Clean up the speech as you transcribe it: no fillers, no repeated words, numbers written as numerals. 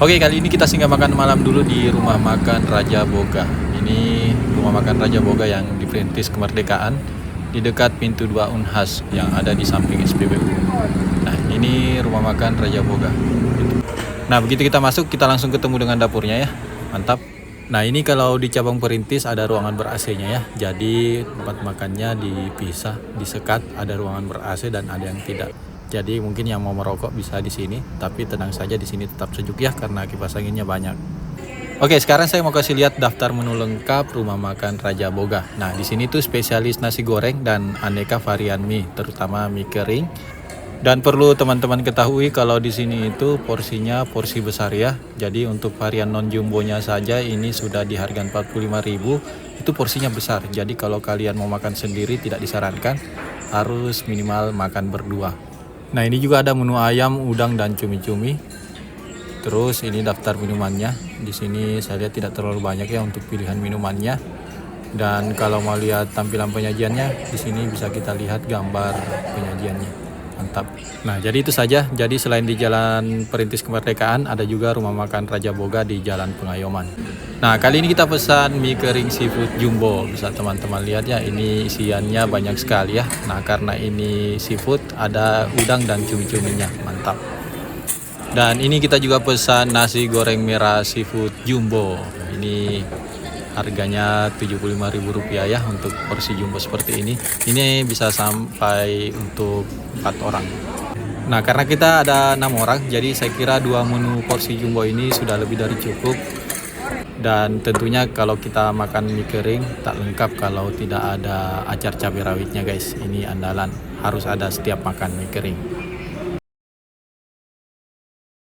Oke, kali ini kita singgah makan malam dulu di rumah makan Raja Boga. Ini rumah makan Raja Boga yang diperintis kemerdekaan di dekat pintu 2 Unhas yang ada di samping SPBU. Nah, ini rumah makan Raja Boga. Nah, begitu kita masuk, kita langsung ketemu dengan dapurnya ya. Mantap. Nah, ini kalau di cabang perintis ada ruangan ber-AC-nya ya. Jadi tempat makannya dipisah, disekat, ada ruangan ber-AC dan ada yang tidak. Jadi mungkin yang mau merokok bisa di sini, tapi tenang saja di sini tetap sejuk ya karena kipas anginnya banyak. Oke, sekarang saya mau kasih lihat daftar menu lengkap rumah makan Raja Boga. Nah, di sini tuh spesialis nasi goreng dan aneka varian mie, terutama mie kering. Dan perlu teman-teman ketahui kalau di sini itu porsinya porsi besar ya. Jadi untuk varian non jumbonya saja ini sudah di harga 45.000, itu porsinya besar. Jadi kalau kalian mau makan sendiri tidak disarankan, harus minimal makan berdua. Nah, ini juga ada menu ayam, udang dan cumi-cumi. Terus ini daftar minumannya. Di sini saya lihat tidak terlalu banyak ya untuk pilihan minumannya. Dan kalau mau lihat tampilan penyajiannya, di sini bisa kita lihat gambar penyajiannya. Mantap. Nah, jadi itu saja. Jadi selain di Jalan Perintis Kemerdekaan, ada juga rumah makan Raja Boga di Jalan Pengayoman. Nah, kali ini kita pesan mie kering seafood jumbo. Bisa teman-teman lihat ya, ini isiannya banyak sekali ya. Nah, karena ini seafood, ada udang dan cumi-cuminya. Mantap. Dan ini kita juga pesan nasi goreng merah seafood jumbo. Ini harganya Rp75.000 ya untuk porsi jumbo seperti ini. Ini bisa sampai untuk 4 orang. Nah, karena kita ada 6 orang, jadi saya kira 2 menu porsi jumbo ini sudah lebih dari cukup. Dan tentunya kalau kita makan mie kering tak lengkap kalau tidak ada acar cabai rawitnya guys. Ini andalan, harus ada setiap makan mie kering.